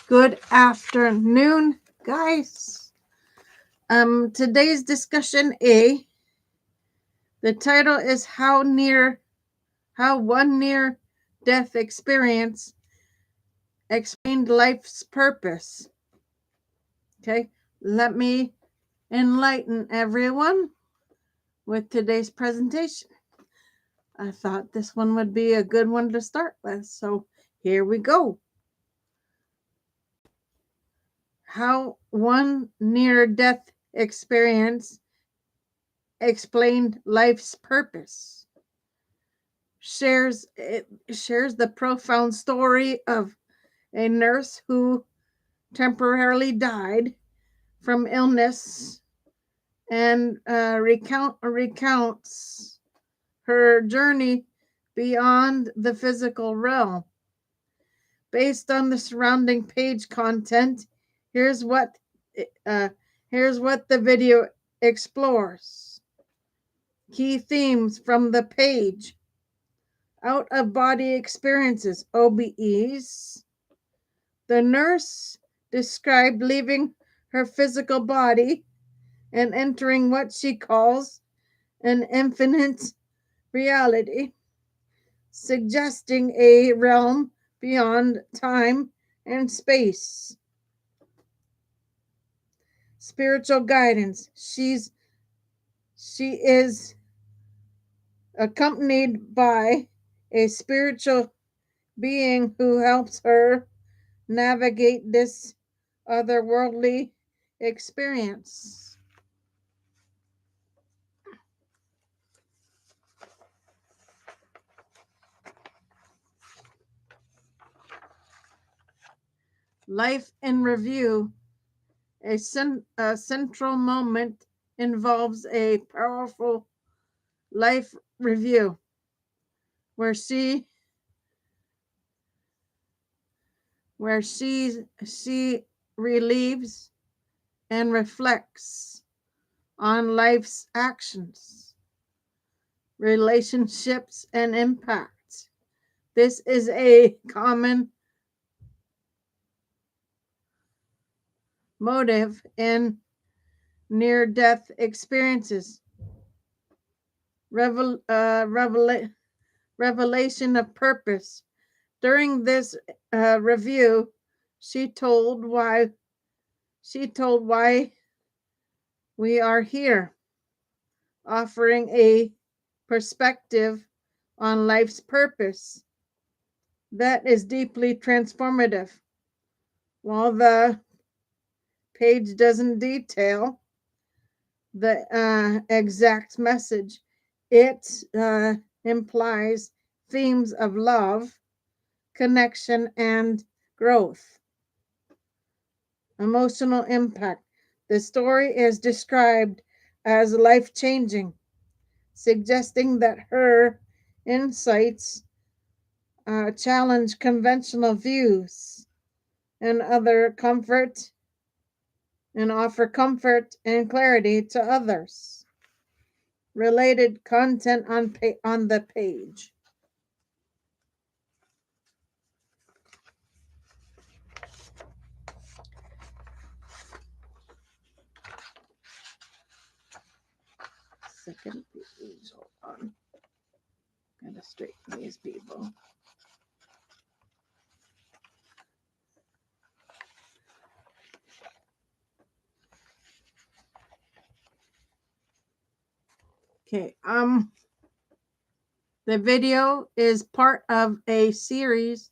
Good afternoon, guys. Today's discussion the title is how one near death experience explained life's purpose. Okay, let me enlighten everyone with today's presentation. I thought this one would be a good one to start with, so here we go. How one near death experience explained life's purpose. Shares the profound story of a nurse who temporarily died from illness and recounts her journey beyond the physical realm. Based on the surrounding page content, here's what the video explores. Key themes from the page: out of body experiences, OBEs. The nurse described leaving her physical body and entering what she calls an infinite reality, suggesting a realm beyond time and space. Spiritual guidance. She is accompanied by a spiritual being who helps her navigate this otherworldly experience. Life in review. A central moment involves a powerful life review where she relieves and reflects on life's actions, relationships, and impact. This is a common motive in near-death experiences. Revelation of purpose. During this review, she told why we are here, offering a perspective on life's purpose that is deeply transformative. While the page doesn't detail the exact message, it implies themes of love, connection, and growth. Emotional impact. The story is described as life-changing, suggesting that her insights challenge conventional views and offer comfort and clarity to others. Related content on the page. Second page, hold on. Gotta straighten these people. Okay, the video is part of a series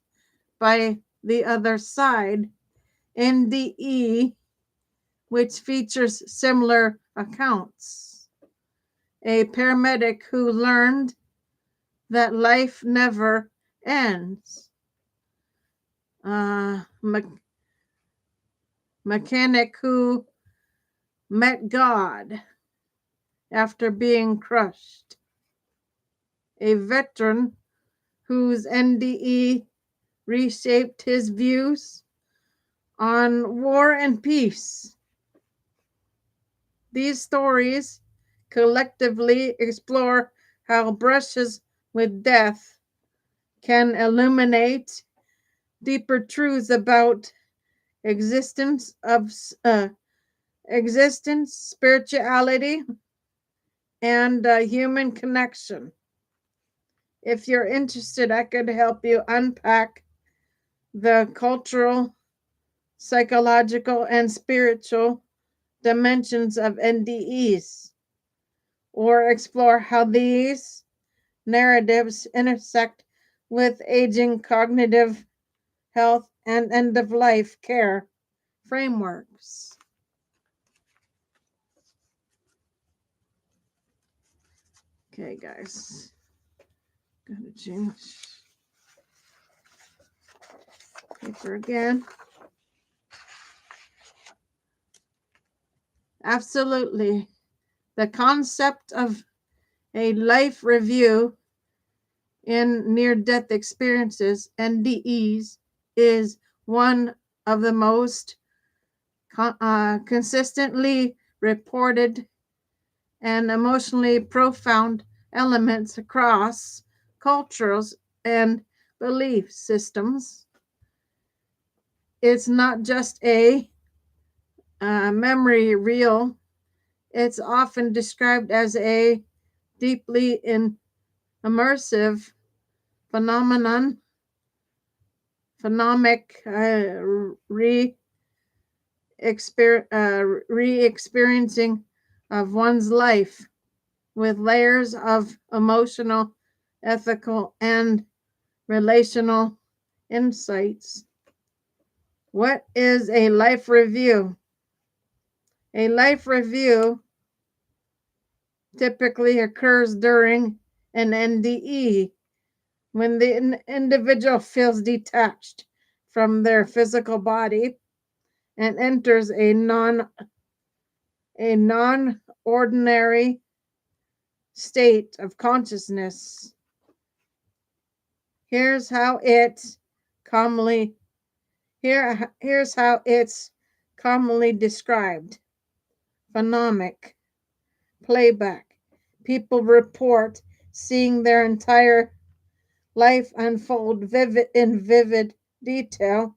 by The Other Side, NDE, which features similar accounts. A paramedic who learned that life never ends. Mechanic who met God after being crushed. A veteran whose NDE reshaped his views on war and peace. These stories collectively explore how brushes with death can illuminate deeper truths about existence of existence, spirituality, and human connection. If you're interested, I could help you unpack the cultural, psychological, and spiritual dimensions of NDEs, or explore how these narratives intersect with aging, cognitive health, and end of life care frameworks. Okay, guys, gotta change paper again. Absolutely. The concept of a life review in near-death experiences, NDEs, is one of the most consistently reported and emotionally profound elements across cultures and belief systems. It's not just a memory reel. It's often described as a deeply immersive phenomenon, phenomic re-experiencing of one's life with layers of emotional, ethical, and relational insights. What is a life review? A life review typically occurs during an NDE when the individual feels detached from their physical body and enters a non-ordinary state of consciousness. Here's how it's commonly described. Phenomic playback. People report seeing their entire life unfold in vivid detail,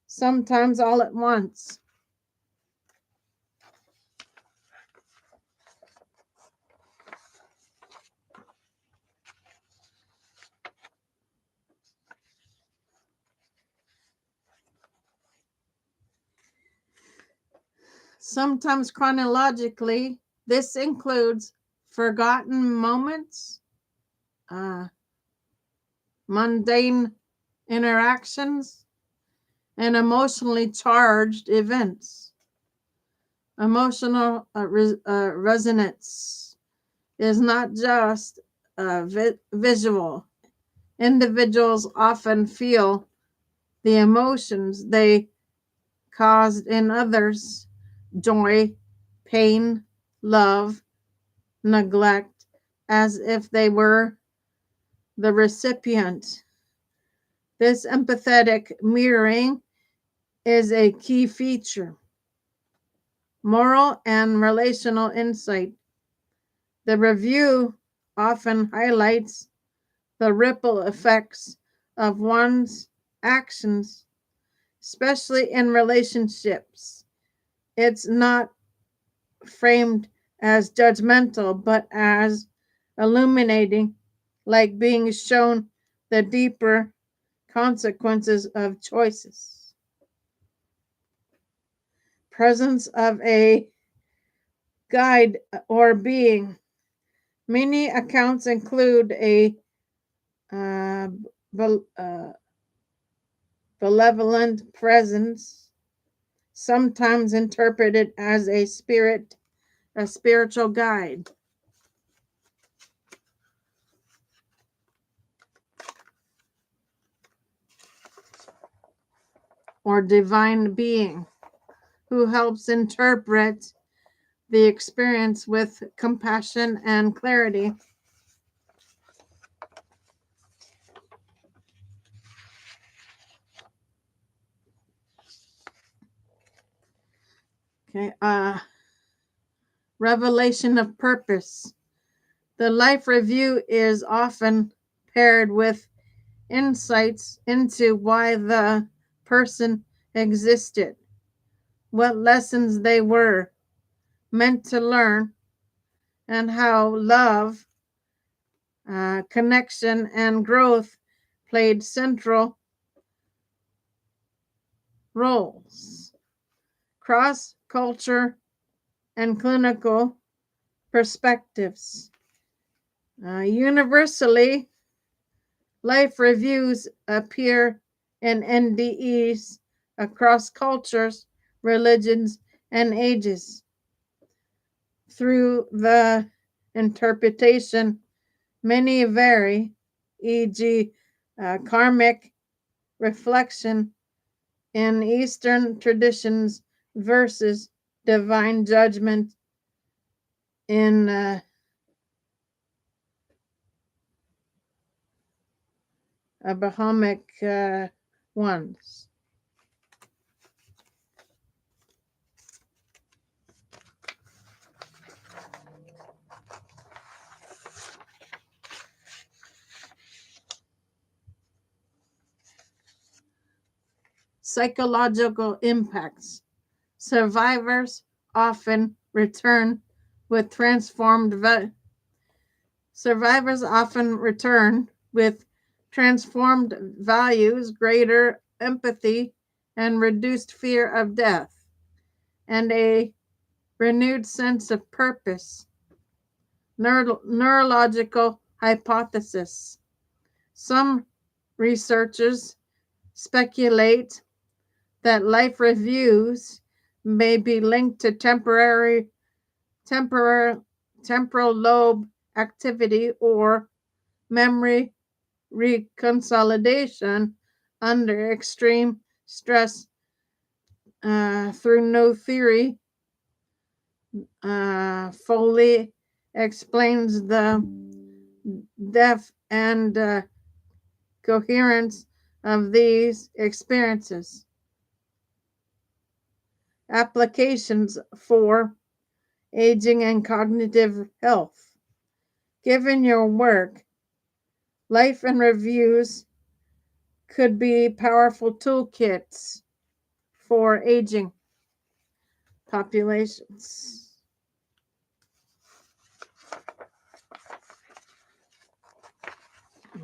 sometimes all at once. Sometimes chronologically, this includes forgotten moments, uh, mundane interactions, and emotionally charged events. Emotional resonance is not just visual. Individuals often feel the emotions they caused in others: joy, pain, love, neglect, as if they were the recipient. This empathetic mirroring is a key feature. Moral and relational insight. The review often highlights the ripple effects of one's actions, especially in relationships. It's not framed as judgmental, but as illuminating, like being shown the deeper consequences of choices. Presence of a guide or being. Many accounts include a uh, benevolent presence, sometimes interpreted as a spiritual guide, or divine being who helps interpret the experience with compassion and clarity. Okay, revelation of purpose. The life review is often paired with insights into why the person existed, what lessons they were meant to learn, and how love, connection, and growth played central roles. Cross culture and clinical perspectives. Universally, life reviews appear in NDEs across cultures, religions, and ages. Through the interpretation, many vary, e.g., karmic reflection in Eastern traditions versus divine judgment in Abrahamic ones. Psychological impacts. Survivors often return with survivors often return with transformed values, greater empathy, and reduced fear of death, and a renewed sense of purpose. Neurological hypothesis. Some researchers speculate that life reviews may be linked to temporal lobe activity or memory reconsolidation under extreme stress. Through no theory, Foley explains the depth and coherence of these experiences. Applications for aging and cognitive health. Given your work, life and reviews could be powerful toolkits for aging populations.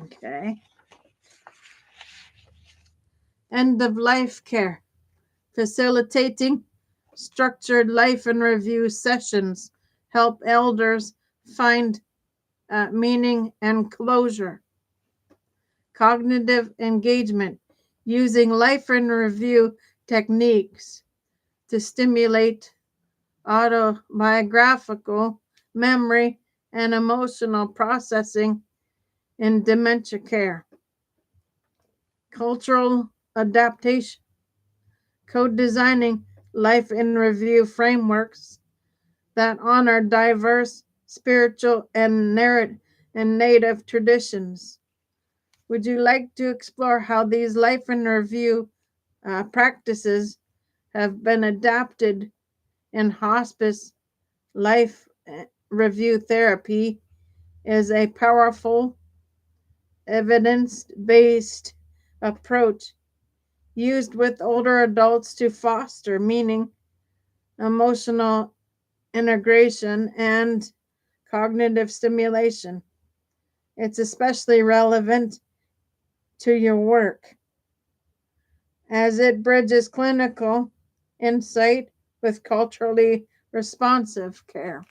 Okay. End of life care. Facilitating structured life and review sessions help elders find meaning and closure. Cognitive engagement. Using life and review techniques to stimulate autobiographical memory and emotional processing in dementia care. Cultural adaptation. Co-designing life in review frameworks that honor diverse spiritual and native traditions. Would you like to explore how these life in review practices have been adapted in hospice? Life review therapy is a powerful, evidence-based approach used with older adults to foster meaning, emotional integration, and cognitive stimulation. It's especially relevant to your work as it bridges clinical insight with culturally responsive care.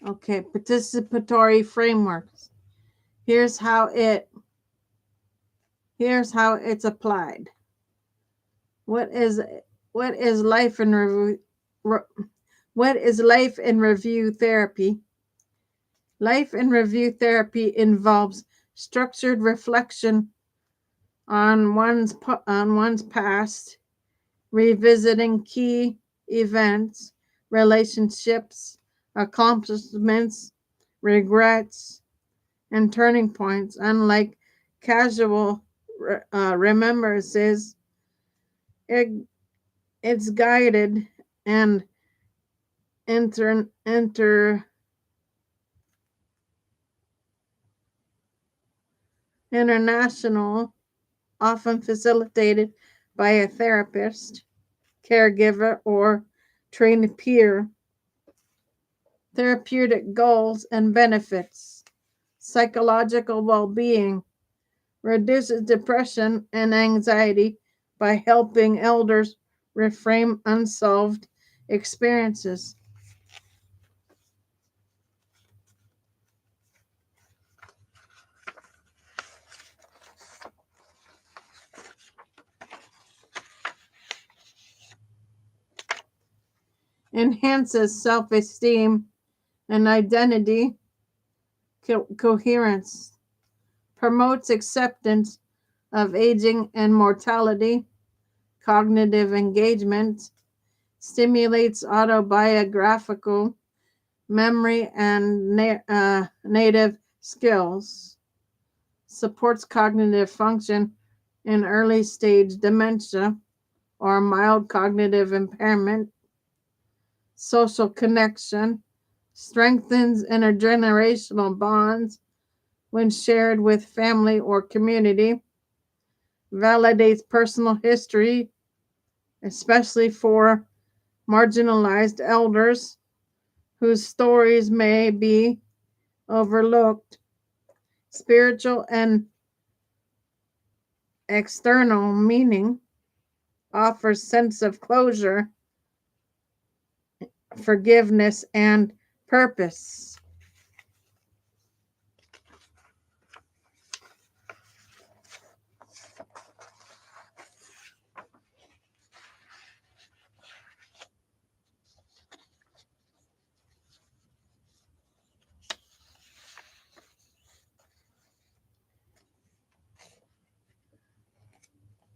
Okay, participatory frameworks. Here's how it's applied. What is life in review? What is life in review therapy? Life in review therapy involves structured reflection on one's past, revisiting key events, relationships, accomplishments, regrets, and turning points. Unlike casual remembrances, it, it's guided and inter, inter, international, often facilitated by a therapist, caregiver, or trained peer. Therapeutic goals and benefits. Psychological well being reduces depression and anxiety by helping elders reframe unsolved experiences. Enhances self esteem and identity coherence. Promotes acceptance of aging and mortality, cognitive engagement, stimulates autobiographical memory and native skills, supports cognitive function in early stage dementia or mild cognitive impairment, social connection, strengthens intergenerational bonds when shared with family or community, validates personal history, especially for marginalized elders whose stories may be overlooked, spiritual and external meaning, offers sense of closure, forgiveness, and purpose.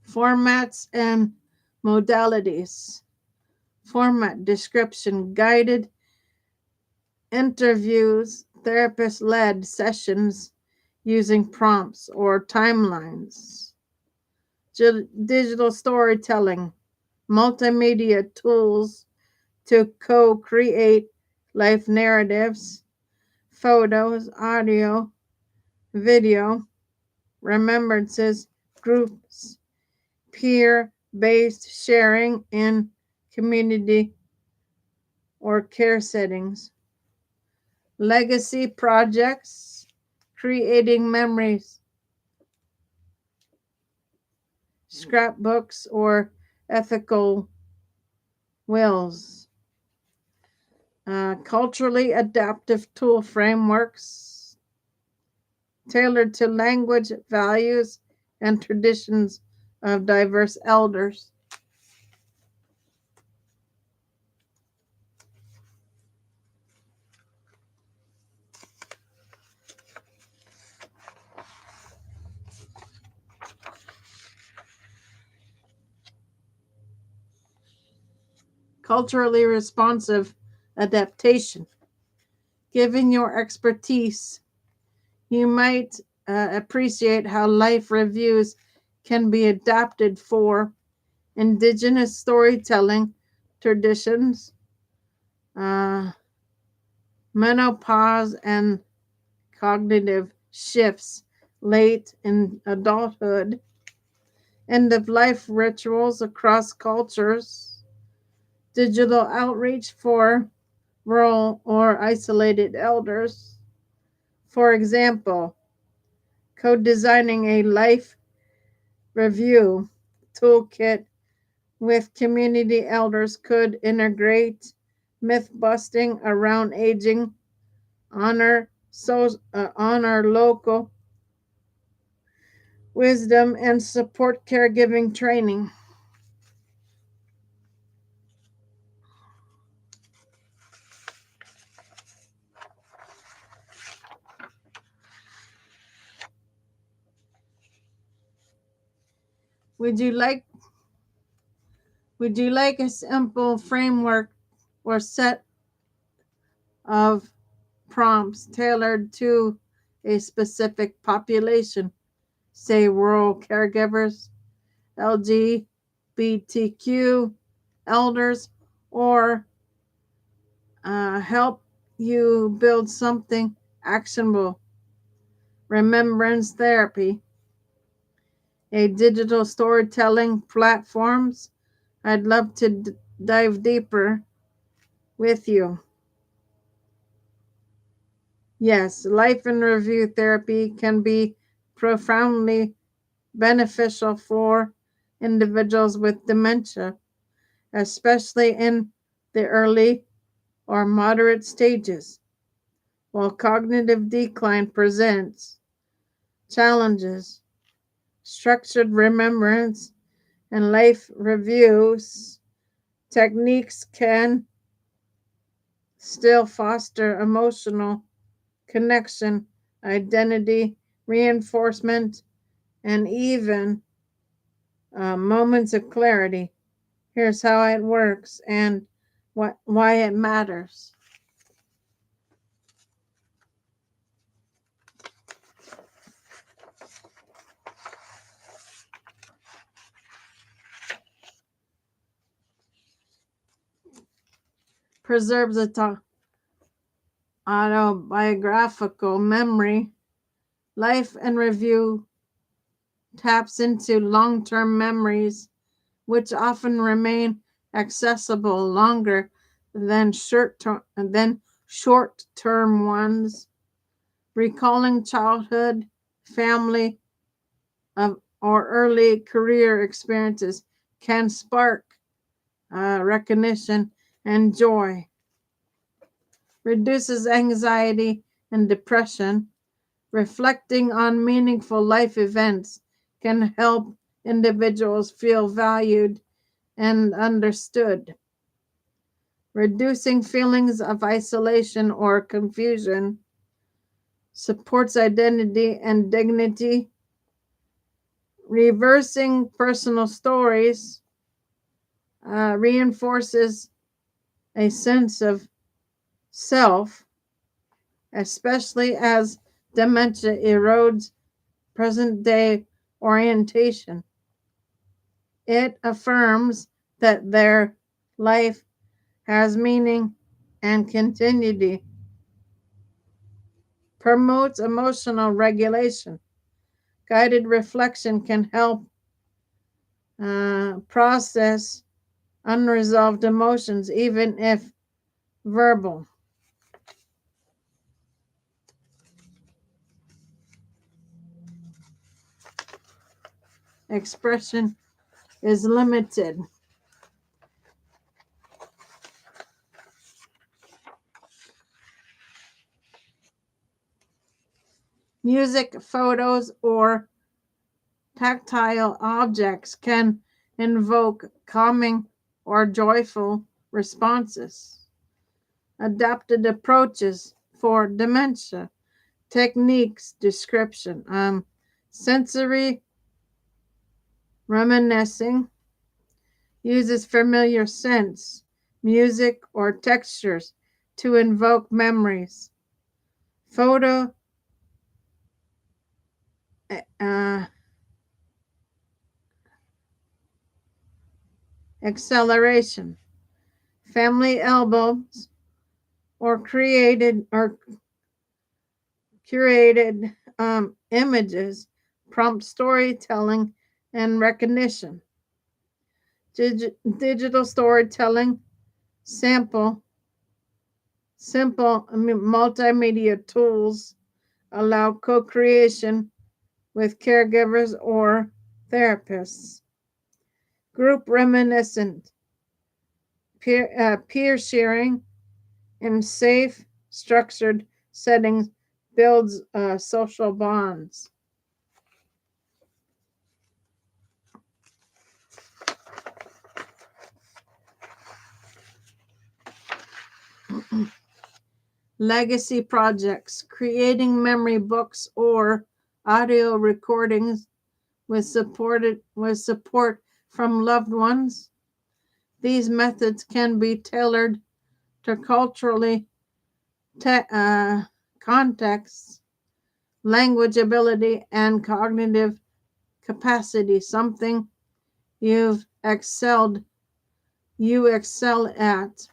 Formats and modalities. Format description guided interviews, therapist led sessions using prompts or timelines. Digital storytelling, multimedia tools to co create life narratives, photos, audio, video, remembrances, groups, peer based sharing in community or care settings, legacy projects, creating memories, scrapbooks, or ethical wills, culturally adaptive tool frameworks tailored to language, values, and traditions of diverse elders. Culturally responsive adaptation. Given your expertise, you might appreciate how life reviews can be adapted for indigenous storytelling traditions, uh, menopause, and cognitive shifts late in adulthood, end of life rituals across cultures, digital outreach for rural or isolated elders. For example, co designing a life review toolkit with community elders could integrate myth busting around aging, honor local wisdom, and support caregiving training. Would you like a simple framework or set of prompts tailored to a specific population, say rural caregivers, LGBTQ elders, or help you build something actionable? Remembrance therapy, a digital storytelling platforms. I'd love to dive deeper with you. Yes, life in review therapy can be profoundly beneficial for individuals with dementia, especially in the early or moderate stages. While cognitive decline presents challenges, structured remembrance and life reviews techniques can still foster emotional connection, identity reinforcement, and even moments of clarity. Here's how it works and why it matters. Preserves autobiographical memory. Life and review taps into long-term memories, which often remain accessible longer than short-term ones. Recalling childhood, family, or early career experiences can spark recognition and joy. Reduces anxiety and depression. Reflecting on meaningful life events can help individuals feel valued and understood. Reducing feelings of isolation or confusion. Supports identity and dignity. Reversing personal stories reinforces a sense of self, especially as dementia erodes present day orientation. It affirms that their life has meaning and continuity. Promotes emotional regulation. Guided reflection can help process unresolved emotions, even if verbal. Expression is limited. Music, photos, or tactile objects can invoke calming or joyful responses. Adapted approaches for dementia. Techniques description. Sensory reminiscing uses familiar scents, music, or textures to invoke memories. Photo uh, acceleration. Family albums or created or curated images prompt storytelling and recognition. Digital storytelling sample simple multimedia tools allow co-creation with caregivers or therapists. Group reminiscent peer sharing in safe structured settings builds social bonds. Legacy projects, creating memory books or audio recordings with support from loved ones. These methods can be tailored to culturally contexts, language ability, and cognitive capacity, something you've excelled you excel at.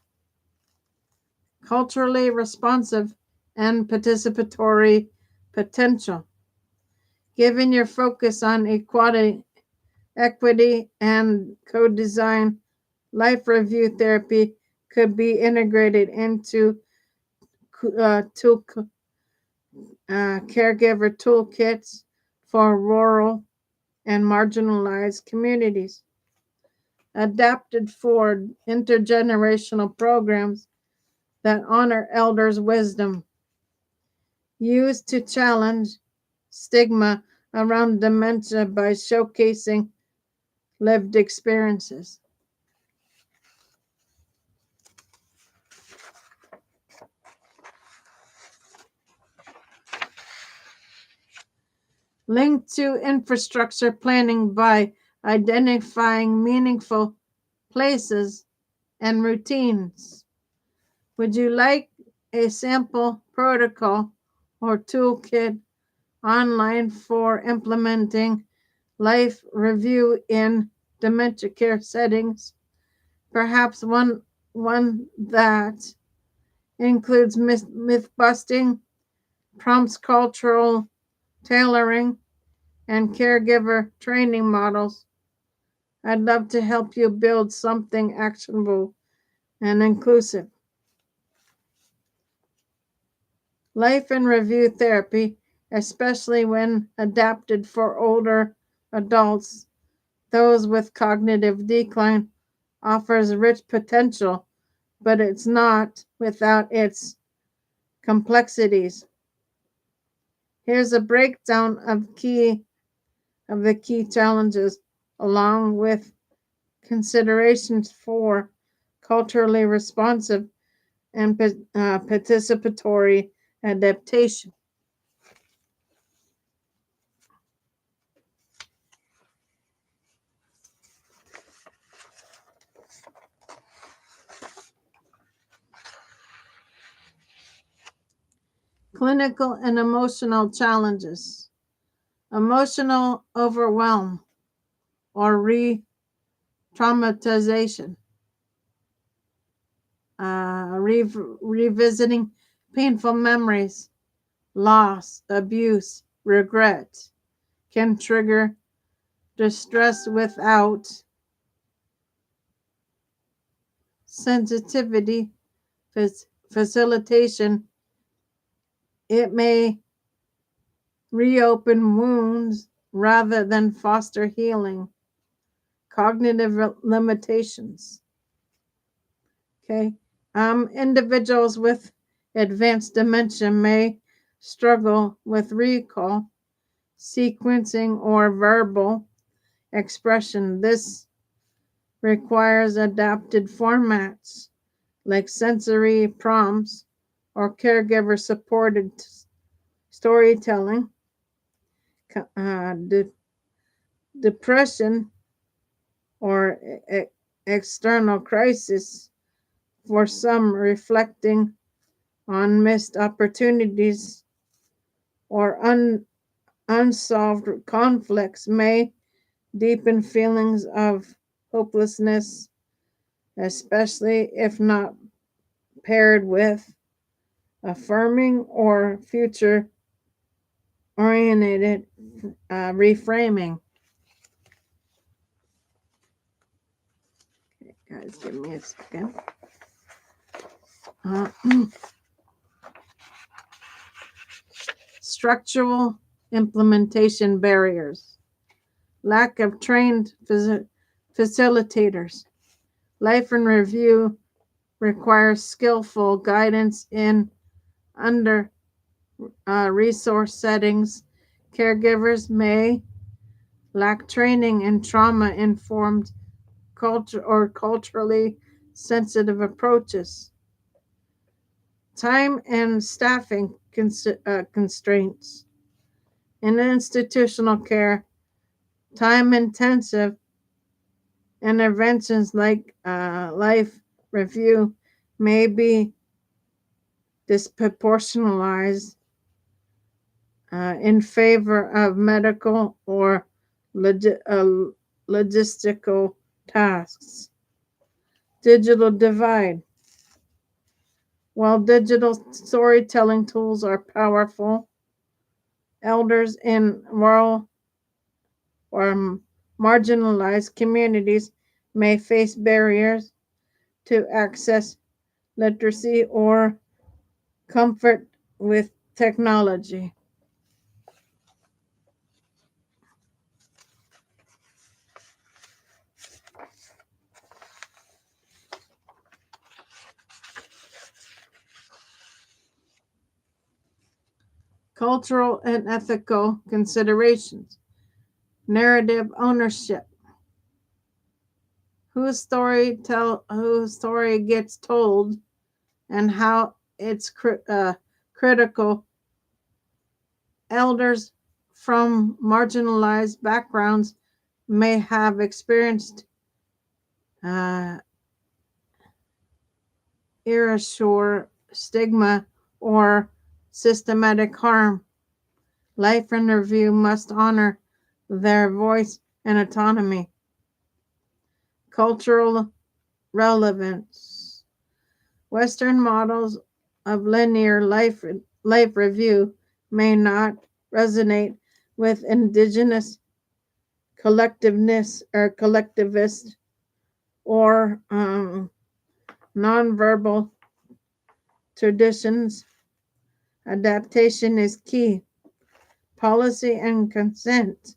Culturally responsive and participatory potential. Given your focus on equity and co-design, life review therapy could be integrated into caregiver toolkits for rural and marginalized communities, adapted for intergenerational programs that honor elders' wisdom, used to challenge stigma around dementia by showcasing lived experiences. Linked to infrastructure planning by identifying meaningful places and routines. Would you like a sample protocol or toolkit online for implementing life review in dementia care settings? Perhaps one that includes myth busting, prompts cultural tailoring, and caregiver training models. I'd love to help you build something actionable and inclusive. Life and review therapy, especially when adapted for older adults, those with cognitive decline, offers rich potential, but it's not without its complexities. Here's a breakdown of the key challenges along with considerations for culturally responsive and participatory adaptation. Clinical and emotional challenges. Emotional overwhelm or re-traumatization. Revisiting painful memories, loss, abuse, regret can trigger distress without sensitivity facilitation. It may reopen wounds rather than foster healing. Cognitive limitations. Okay. Individuals with advanced dementia may struggle with recall, sequencing, or verbal expression. This requires adapted formats like sensory prompts or caregiver supported storytelling. Depression or external crisis, for some reflecting on missed opportunities or unsolved conflicts, may deepen feelings of hopelessness, especially if not paired with affirming or future oriented reframing. Okay, guys, give me a second. Uh, Structural implementation barriers, lack of trained facilitators. Life in review requires skillful guidance in under resource settings. Caregivers may lack training in trauma informed culture or culturally sensitive approaches. Time and staffing constraints. In institutional care, time-intensive interventions like life review may be disproportionalized in favor of medical or logistical tasks. Digital divide. While digital storytelling tools are powerful, elders in rural or marginalized communities may face barriers to access literacy or comfort with technology. Cultural and ethical considerations. Narrative ownership. Whose story gets told and how it's critical. Elders from marginalized backgrounds may have experienced uh, erasure, stigma, or systematic harm. Life in Review must honor their voice and autonomy. Cultural relevance. Western models of linear life review may not resonate with indigenous collectivist or nonverbal traditions. Adaptation is key. Policy and consent.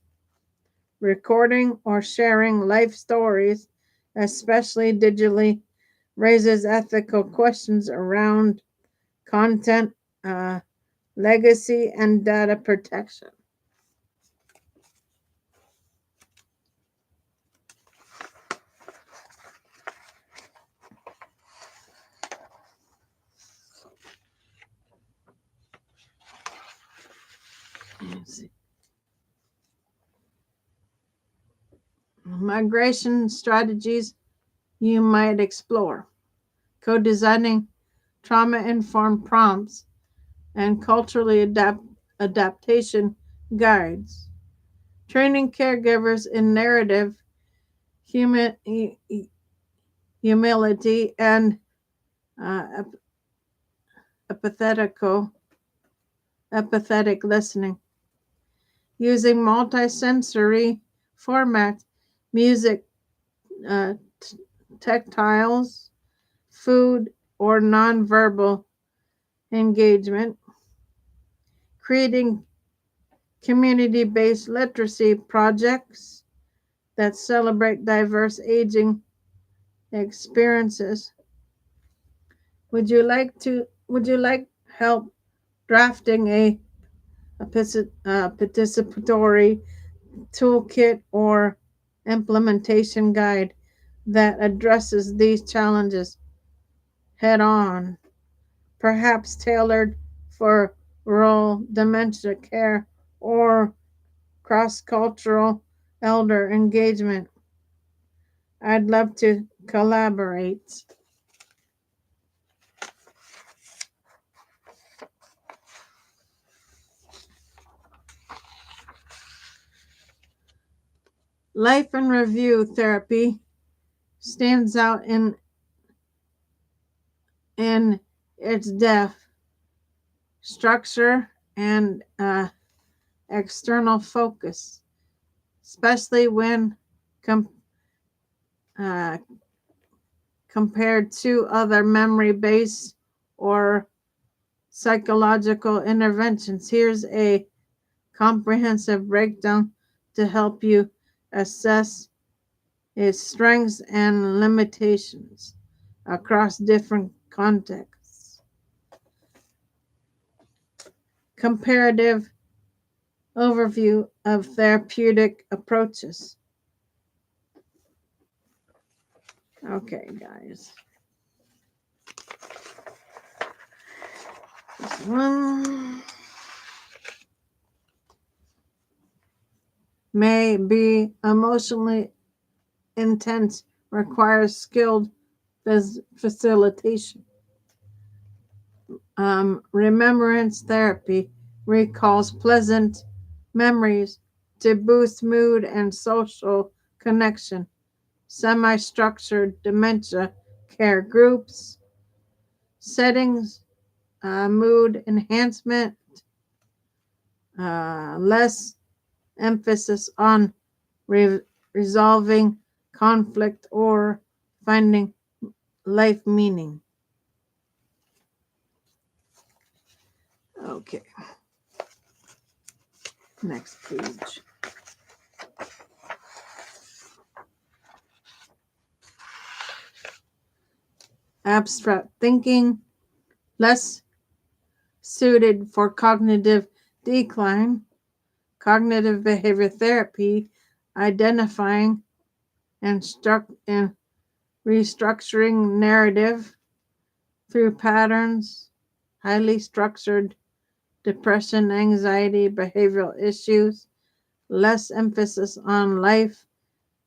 Recording or sharing life stories, especially digitally, raises ethical questions around content, uh, legacy, and data protection. Migration strategies you might explore. Co-designing trauma-informed prompts and culturally adaptation guides. Training caregivers in narrative human, humility and uh, empathetical, empathetic listening. Using multisensory formats, music, uh, tactiles, food, or nonverbal engagement. Creating community-based literacy projects that celebrate diverse aging experiences. Would you like help drafting a participatory toolkit or implementation guide that addresses these challenges head on, perhaps tailored for rural dementia care or cross cultural elder engagement? I'd love to collaborate. Life in Review therapy stands out in its depth, structure, and external focus, especially when com- uh, compared to other memory based or psychological interventions. Here's a comprehensive breakdown to help you assess its strengths and limitations across different contexts. Comparative overview of therapeutic approaches. Okay, guys. This one. may be emotionally intense, requires skilled facilitation. Remembrance therapy recalls pleasant memories to boost mood and social connection. Semi structured dementia care groups, settings, mood enhancement, less emphasis on re- resolving conflict or finding life meaning. Okay, next page. Abstract thinking, less suited for cognitive decline. Cognitive behavior therapy, identifying and restructuring narrative through patterns, highly structured depression, anxiety, behavioral issues, less emphasis on life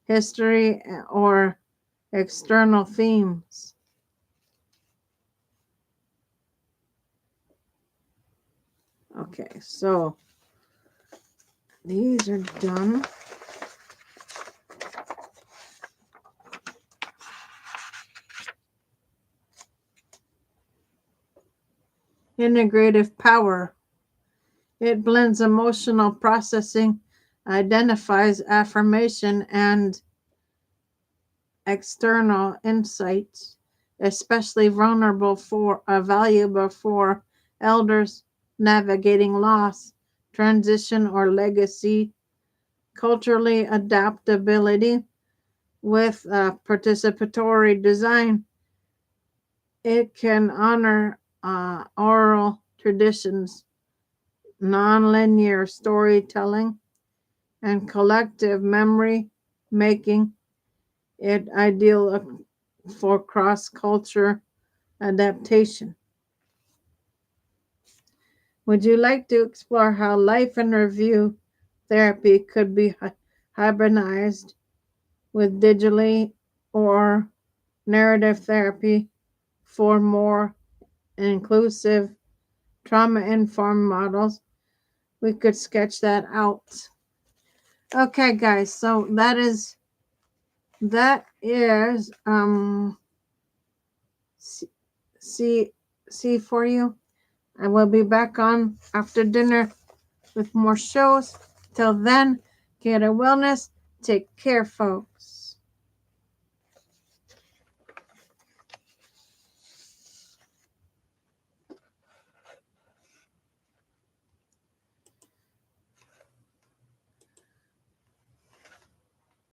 history or external themes. Okay, so these are done. Integrative power. It blends emotional processing, identifies affirmation and external insights, especially valuable for elders navigating loss, transition, or legacy. Culturally adaptability with participatory design. It can honor oral traditions, nonlinear storytelling, and collective memory making it ideal for cross-culture adaptation. Would you like to explore how life in review therapy could be hybridized with digitally or narrative therapy for more inclusive trauma-informed models? We could sketch that out. Okay, guys, so that is see for you. I will be back on after dinner with more shows. Till then, get a wellness. Take care, folks.